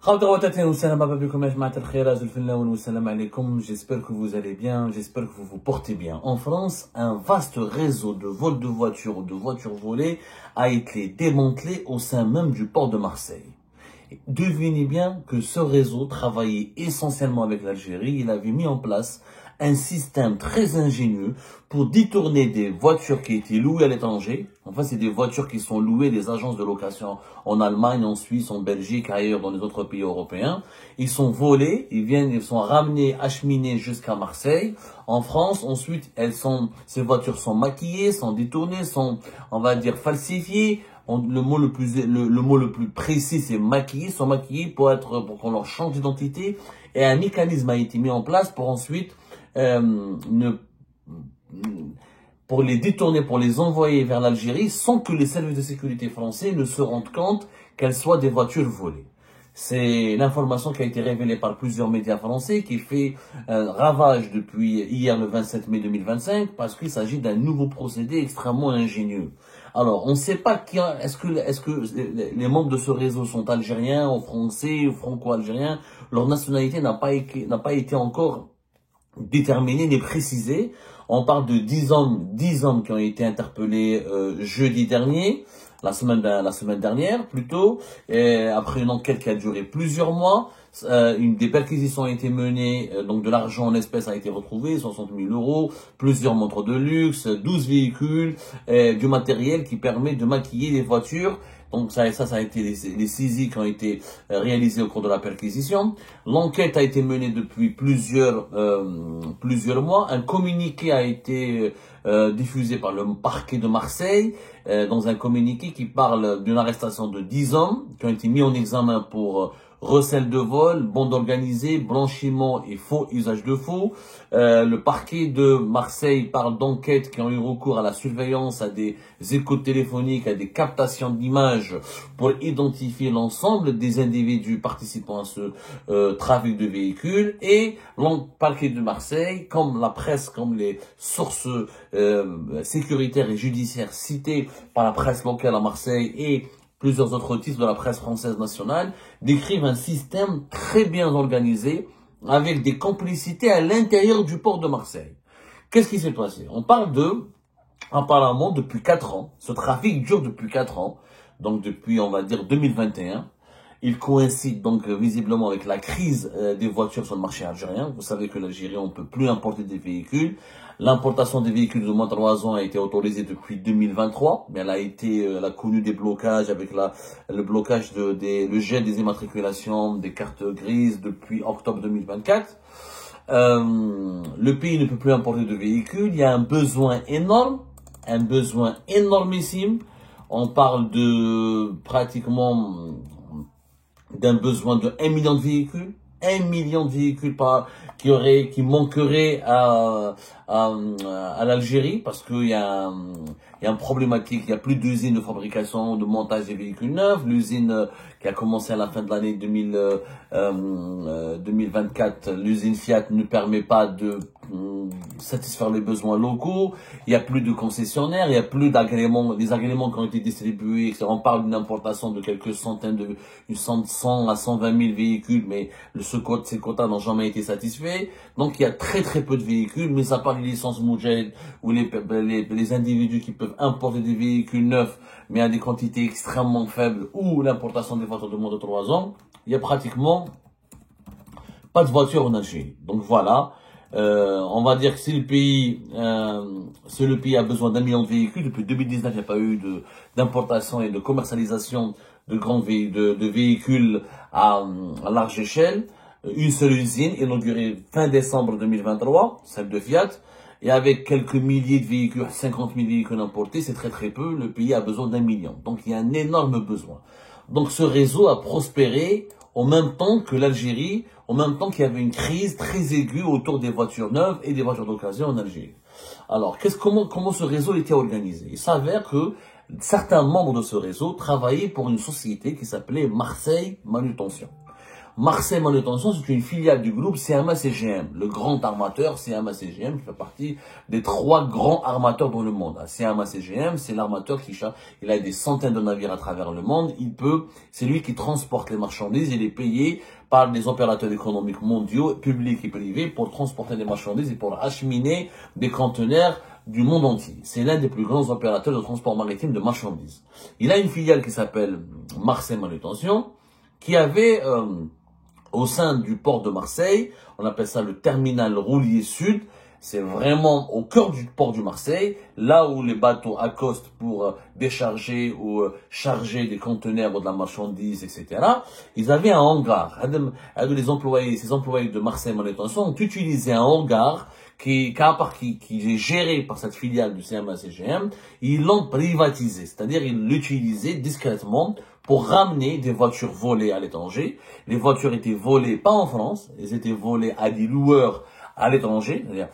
J'espère que vous allez bien, j'espère que vous vous portez bien. En France, un vaste réseau de vols de voitures ou de voitures volées a été démantelé au sein même du port de Marseille. Devinez bien que ce réseau travaillait essentiellement avec l'Algérie. Il avait mis en place un système très ingénieux pour détourner des voitures qui étaient louées à l'étranger. Enfin, c'est des voitures qui sont louées des agences de location en Allemagne, en Suisse, en Belgique, ailleurs dans les autres pays européens. Ils sont volés, ils sont ramenés, acheminés jusqu'à Marseille. En France, ensuite, ces voitures sont maquillées, sont détournées, sont, on va dire, falsifiées. Le mot le plus précis, c'est maquillés, sont maquillés pour qu'on leur change d'identité. Et un mécanisme a été mis en place pour ensuite, pour les détourner, pour les envoyer vers l'Algérie sans que les services de sécurité français ne se rendent compte qu'elles soient des voitures volées. C'est l'information qui a été révélée par plusieurs médias français qui fait un ravage depuis hier le 27 mai 2025 parce qu'il s'agit d'un nouveau procédé extrêmement ingénieux. Alors, on ne sait pas est-ce que les membres de ce réseau sont algériens ou français ou franco-algériens. Leur nationalité n'a pas été encore déterminée ni précisée. On parle de 10 hommes qui ont été interpellés jeudi dernier. La semaine dernière, plutôt, et après une enquête qui a duré plusieurs mois, des perquisitions ont été menées, donc de l'argent en espèces a été retrouvé, 60 000 euros, plusieurs montres de luxe, 12 véhicules, du matériel qui permet de maquiller les voitures. Donc ça a été les saisies qui ont été réalisées au cours de la perquisition. L'enquête a été menée depuis plusieurs mois. Un communiqué a été diffusé par le parquet de Marseille, dans un communiqué qui parle d'une arrestation de 10 hommes qui ont été mis en examen pour recel de vol, bande organisée, blanchiment et faux usage de faux. Le parquet de Marseille parle d'enquêtes qui ont eu recours à la surveillance, à des écoutes téléphoniques, à des captations d'images pour identifier l'ensemble des individus participant à ce trafic de véhicules. Et le parquet de Marseille, comme la presse, comme les sources sécuritaires et judiciaires citées par la presse locale à Marseille et plusieurs autres titres de la presse française nationale, décrivent un système très bien organisé avec des complicités à l'intérieur du port de Marseille. Qu'est-ce qui s'est passé? On parle apparemment, depuis 4 ans. Ce trafic dure depuis 4 ans. Donc, depuis, on va dire, 2021. Il coïncide donc visiblement avec la crise des voitures sur le marché algérien. Vous savez que l'Algérie, on ne peut plus importer des véhicules. L'importation des véhicules de moins de 3 ans a été autorisée depuis 2023, mais elle a connu des blocages avec le blocage le gel des immatriculations, des cartes grises depuis octobre 2024. Le pays ne peut plus importer de véhicules. Il y a un besoin énormissime. On parle de pratiquement d'un besoin de 1 million de véhicules. 1 million de véhicules qui manqueraient à l'Algérie parce qu'il y a une problématique, il y a plus d'usines de fabrication, de montage des véhicules neufs. L'usine qui a commencé à la fin de l'année 2024, l'usine Fiat ne permet pas de satisfaire les besoins locaux. Il y a plus de concessionnaires, il y a plus d'agréments, les agréments qui ont été distribués, etc. On parle d'une importation de quelques centaines 100 à 120 000 véhicules, mais ces quotas n'ont jamais été satisfaits. Donc il y a très peu de véhicules, mais à part les licences Moudjahid ou les individus qui peuvent importer des véhicules neufs, mais à des quantités extrêmement faibles, ou l'importation des voitures de moins de 3 ans, il y a pratiquement pas de voitures en Algérie. Donc voilà. On va dire que si le pays a besoin d'1 million de véhicules, depuis 2019, il n'y a pas eu d'importation et de commercialisation de véhicules à large échelle. Une seule usine inaugurée fin décembre 2023, celle de Fiat, et avec quelques milliers de véhicules, 50 000 véhicules importés, c'est très peu. Le pays a besoin d'1 million. Donc il y a un énorme besoin. Donc ce réseau a prospéré en même temps que l'Algérie, en même temps qu'il y avait une crise très aiguë autour des voitures neuves et des voitures d'occasion en Algérie. Alors, comment ce réseau était organisé? Il s'avère que certains membres de ce réseau travaillaient pour une société qui s'appelait Marseille Manutention. Marseille Manutention, c'est une filiale du groupe CMA-CGM, le grand armateur CMA-CGM qui fait partie des 3 grands armateurs dans le monde. CMA-CGM, c'est l'armateur il a des centaines de navires à travers le monde. C'est lui qui transporte les marchandises. Il est payé par des opérateurs économiques mondiaux, publics et privés, pour transporter des marchandises et pour acheminer des conteneurs du monde entier. C'est l'un des plus grands opérateurs de transport maritime de marchandises. Il a une filiale qui s'appelle Marseille Manutention, qui avait au sein du port de Marseille, on appelle ça le terminal roulier sud. C'est vraiment au cœur du port de Marseille, là où les bateaux accostent pour décharger ou charger des conteneurs ou de la marchandise, etc. Ils avaient un hangar. Ces employés de Marseille Manutention ont utilisé un hangar qui est géré par cette filiale du CMA-CGM. Ils l'ont privatisé, c'est-à-dire ils l'utilisaient discrètement pour ramener des voitures volées à l'étranger. Les voitures étaient volées pas en France, elles étaient volées à des loueurs à l'étranger, c'est-à-dire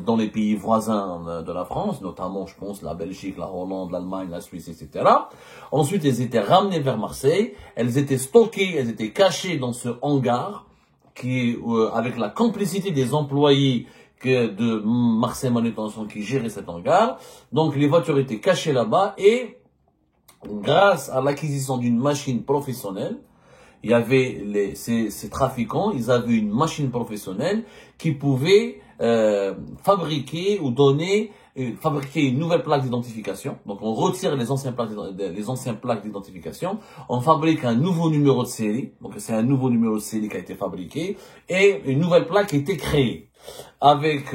dans les pays voisins de la France, notamment, je pense, la Belgique, la Hollande, l'Allemagne, la Suisse, etc. Ensuite, elles étaient ramenées vers Marseille, elles étaient stockées, elles étaient cachées dans ce hangar, avec la complicité des employés de Marseille Manutention qui gérait cet hangar. Donc, les voitures étaient cachées là-bas et, grâce à l'acquisition d'une machine professionnelle, il y avait ces trafiquants, ils avaient une machine professionnelle qui pouvait fabriquer une nouvelle plaque d'identification. Donc on retire les anciennes plaques d'identification, on fabrique un nouveau numéro de série. Donc c'est un nouveau numéro de série qui a été fabriqué et une nouvelle plaque a été créée avec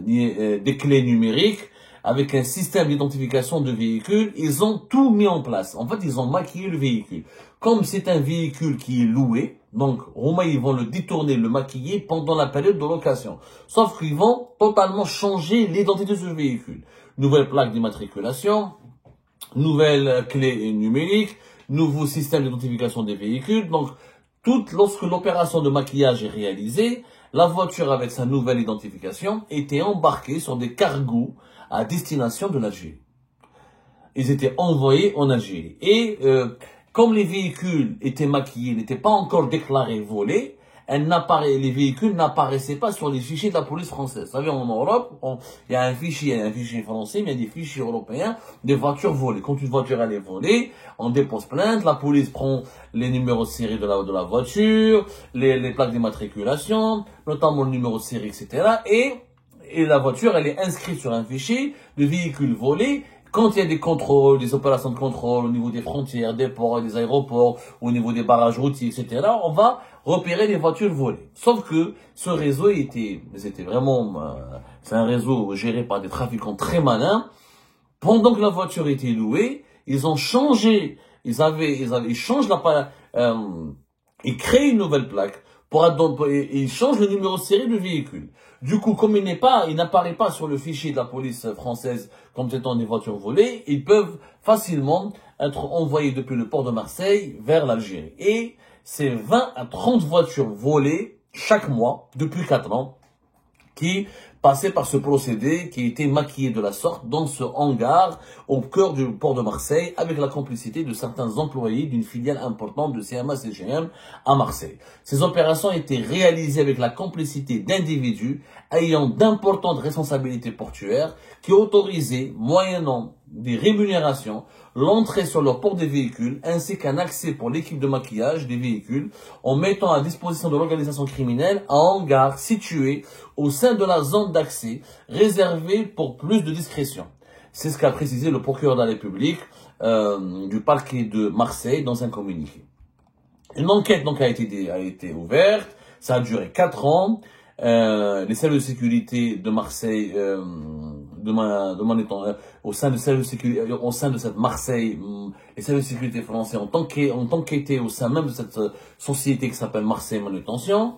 des clés numériques. Avec un système d'identification de véhicule, ils ont tout mis en place. En fait, ils ont maquillé le véhicule. Comme c'est un véhicule qui est loué, donc, ils vont le détourner, le maquiller pendant la période de location. Sauf qu'ils vont totalement changer l'identité de ce véhicule. Nouvelle plaque d'immatriculation, nouvelle clé numérique, nouveau système d'identification des véhicules. Donc, lorsque l'opération de maquillage est réalisée, la voiture avec sa nouvelle identification était embarquée sur des cargos à destination de l'Algérie. Ils étaient envoyés en Algérie. Et comme les véhicules étaient maquillés, n'étaient pas encore déclarés volés, les véhicules n'apparaissaient pas sur les fichiers de la police française. Vous savez, en Europe, il y a un fichier français, mais il y a des fichiers européens des voitures volées. Quand une voiture elle est volée, on dépose plainte, la police prend les numéros de série de la voiture, les plaques d'immatriculation, notamment le numéro de série, etc. Et la voiture, elle est inscrite sur un fichier de véhicules volés. Quand il y a des contrôles, des opérations de contrôle au niveau des frontières, des ports, des aéroports, au niveau des barrages routiers, etc., on va repérer les voitures volées. Sauf que ce réseau c'est un réseau géré par des trafiquants très malins. Pendant que la voiture était louée, ils ont changé, ils changent ils créent une nouvelle plaque. Ils changent le numéro de série du véhicule. Du coup, comme il n'apparaît pas sur le fichier de la police française comme étant des voitures volées, ils peuvent facilement être envoyés depuis le port de Marseille vers l'Algérie. Et c'est 20 à 30 voitures volées chaque mois, depuis 4 ans, qui passaient par ce procédé qui était maquillé de la sorte dans ce hangar au cœur du port de Marseille avec la complicité de certains employés d'une filiale importante de CMA-CGM à Marseille. Ces opérations étaient réalisées avec la complicité d'individus ayant d'importantes responsabilités portuaires qui autorisaient, moyennant des rémunérations, l'entrée sur leur port des véhicules ainsi qu'un accès pour l'équipe de maquillage des véhicules en mettant à disposition de l'organisation criminelle un hangar situé au sein de la zone d'accès réservée pour plus de discrétion. C'est ce qu'a précisé le procureur de la République du parquet de Marseille dans un communiqué. Une enquête donc a été ouverte, ça a duré 4 ans. Les services de sécurité de Marseille, au sein de cette Marseille, les services de sécurité français ont enquêté au sein même de cette société qui s'appelle Marseille Manutention.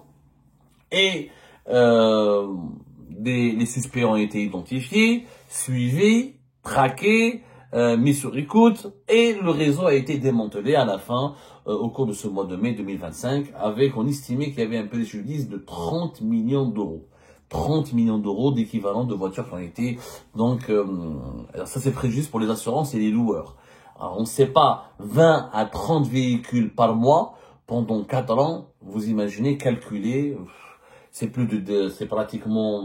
Et les suspects ont été identifiés, suivis, traqués, mis sur écoute, et le réseau a été démantelé à la fin, au cours de ce mois de mai 2025, on estimait qu'il y avait un préjudice de 30 millions d'euros. 30 millions d'euros d'équivalent de voitures qui ont été, donc, ça c'est préjudice pour les assurances et les loueurs. Alors, on ne sait pas, 20 à 30 véhicules par mois, pendant 4 ans, vous imaginez, calculer, c'est c'est pratiquement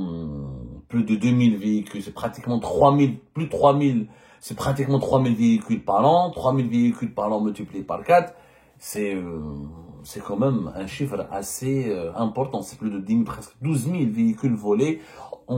plus de 2000 véhicules, c'est pratiquement 3000, plus de 3000, c'est pratiquement 3000 véhicules par an, 3000 véhicules par an multiplié par 4, c'est quand même un chiffre assez important, c'est plus de 10 000, presque 12 000 véhicules volés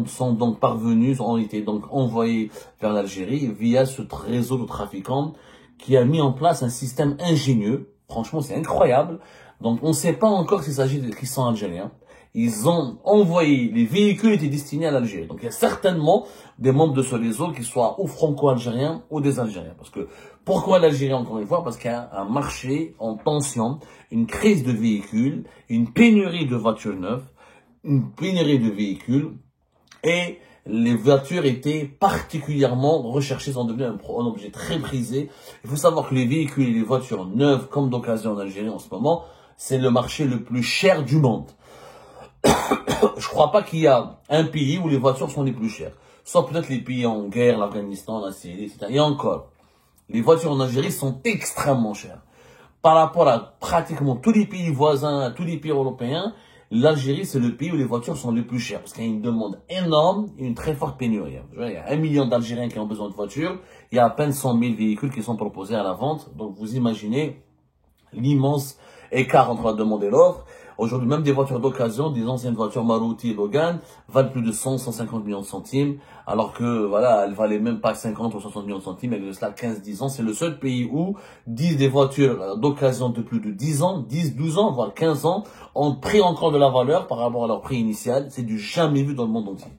sont donc parvenus, ont été donc envoyés vers l'Algérie via ce réseau de trafiquants qui a mis en place un système ingénieux. Franchement, c'est incroyable. Donc, on ne sait pas encore s'il s'agit de qui sont algériens. Ils ont envoyé, les véhicules étaient destinés à l'Algérie. Donc, il y a certainement des membres de ce réseau qui soient ou franco-algériens ou des Algériens. Parce que, pourquoi l'Algérie encore une fois? Parce qu'il y a un marché en tension, une crise de véhicules, une pénurie de voitures neuves, une pénurie de véhicules, et les voitures étaient particulièrement recherchées, sont devenues un objet très prisé. Il faut savoir que les véhicules et les voitures neuves, comme d'occasion en Algérie en ce moment, c'est le marché le plus cher du monde. Je crois pas qu'il y a un pays où les voitures sont les plus chères. Sauf peut-être les pays en guerre, l'Afghanistan, la Syrie, etc. Et encore, les voitures en Algérie sont extrêmement chères. Par rapport à pratiquement tous les pays voisins, à tous les pays européens, l'Algérie, c'est le pays où les voitures sont les plus chères, parce qu'il y a une demande énorme et une très forte pénurie. Il y a 1 million d'Algériens qui ont besoin de voitures, il y a à peine 100 000 véhicules qui sont proposés à la vente, donc vous imaginez l'immense écart entre la demande et l'offre. Aujourd'hui, même des voitures d'occasion, des anciennes voitures Maruti et Logan, valent plus de 150 millions de centimes, alors que, voilà, elles valaient même pas 50 ou 60 millions de centimes, il y a de cela 15-10 ans. C'est le seul pays où 10 des voitures d'occasion de plus de 10 ans, 10, 12 ans, voire 15 ans, ont pris encore de la valeur par rapport à leur prix initial. C'est du jamais vu dans le monde entier.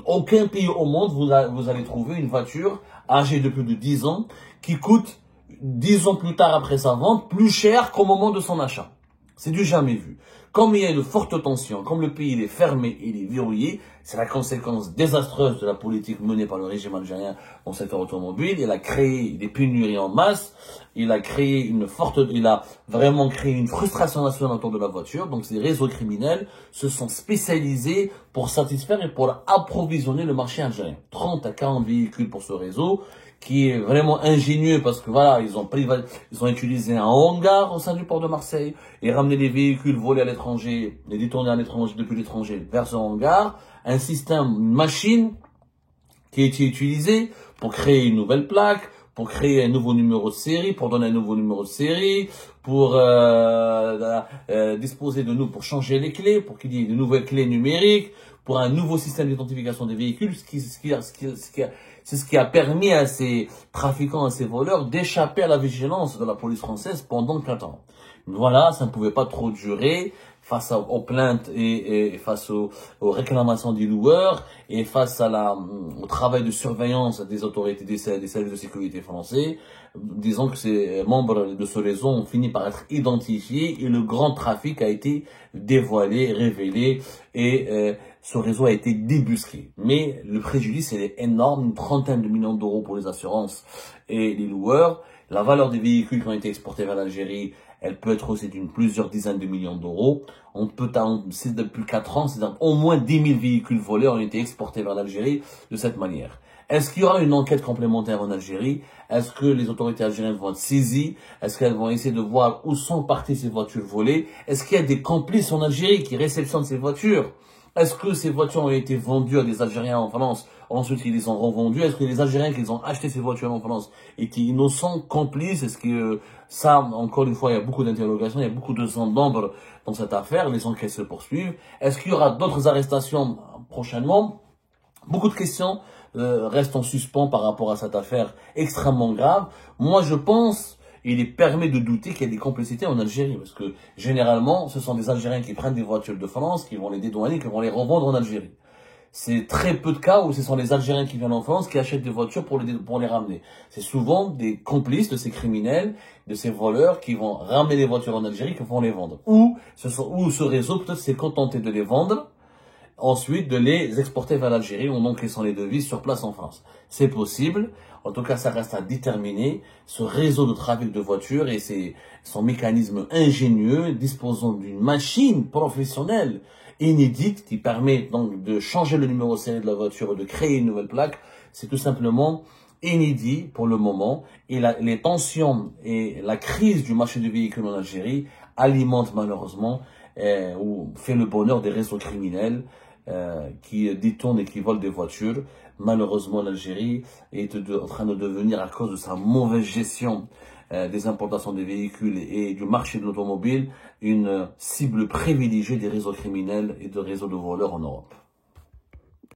Aucun pays au monde, vous allez trouver une voiture âgée de plus de 10 ans qui coûte 10 ans plus tard après sa vente plus cher qu'au moment de son achat. C'est du jamais vu. Comme il y a une forte tension, comme le pays il est fermé, il est verrouillé, c'est la conséquence désastreuse de la politique menée par le régime algérien dans le secteur automobile. Il a créé des pénuries en masse, il a vraiment créé une frustration nationale autour de la voiture. Donc ces réseaux criminels se sont spécialisés pour satisfaire et pour approvisionner le marché algérien. 30 à 40 véhicules pour ce réseau, qui est vraiment ingénieux parce que voilà, ils ont utilisé un hangar au sein du port de Marseille et ramené les véhicules volés à l'étranger, les détournés à l'étranger, depuis l'étranger vers ce hangar, un système, une machine qui a été utilisée pour créer une nouvelle plaque, pour créer un nouveau numéro de série, pour donner un nouveau numéro de série, pour disposer de nous, pour changer les clés, pour qu'il y ait de nouvelles clés numériques, pour un nouveau système d'identification des véhicules, c'est ce qui a permis à ces trafiquants, à ces voleurs d'échapper à la vigilance de la police française pendant 4 ans. Voilà, ça ne pouvait pas trop durer face aux plaintes et face aux réclamations des loueurs et face au travail de surveillance des autorités des services de sécurité français. Disons que ces membres de ce réseau ont fini par être identifiés et le grand trafic a été dévoilé, révélé et ce réseau a été débusqué. Mais le préjudice est énorme, une trentaine de millions d'euros pour les assurances et les loueurs. La valeur des véhicules qui ont été exportés vers l'Algérie, elle peut être aussi d'une plusieurs dizaines de millions d'euros. C'est depuis 4 ans, c'est au moins 10 000 véhicules volés ont été exportés vers l'Algérie de cette manière. Est-ce qu'il y aura une enquête complémentaire en Algérie? Est-ce que les autorités algériennes vont être saisies? Est-ce qu'elles vont essayer de voir où sont parties ces voitures volées? Est-ce qu'il y a des complices en Algérie qui réceptionnent ces voitures? Est-ce que ces voitures ont été vendues à des Algériens en France, ensuite ils les ont revendues? Est-ce que les Algériens qui ont acheté ces voitures en France étaient innocents, complices? Est-ce que ça, encore une fois, il y a beaucoup d'interrogations, il y a beaucoup de zones d'ombre dans cette affaire, les enquêtes se poursuivent. Est-ce qu'il y aura d'autres arrestations prochainement? Beaucoup de questions restent en suspens par rapport à cette affaire extrêmement grave. Moi, je pense... Il est permis de douter qu'il y ait des complicités en Algérie, parce que généralement, ce sont des Algériens qui prennent des voitures de France, qui vont les dédouaner, qui vont les revendre en Algérie. C'est très peu de cas où ce sont les Algériens qui viennent en France, qui achètent des voitures pour les ramener. C'est souvent des complices de ces criminels, de ces voleurs, qui vont ramener les voitures en Algérie, qui vont les vendre. Ou ce réseau peut-être s'est contenté de les vendre, ensuite de les exporter vers l'Algérie en encaissant les devises sur place en France. C'est possible. En tout cas, ça reste à déterminer. Ce réseau de trafic de voitures et son mécanisme ingénieux disposant d'une machine professionnelle inédite qui permet donc de changer le numéro de série de la voiture et de créer une nouvelle plaque, c'est tout simplement inédit pour le moment. Et les tensions et la crise du marché du véhicule en Algérie alimente malheureusement ou fait le bonheur des réseaux criminels qui détournent et qui volent des voitures. Malheureusement, l'Algérie est en train de devenir, à cause de sa mauvaise gestion des importations des véhicules et du marché de l'automobile, une cible privilégiée des réseaux criminels et de réseaux de voleurs en Europe.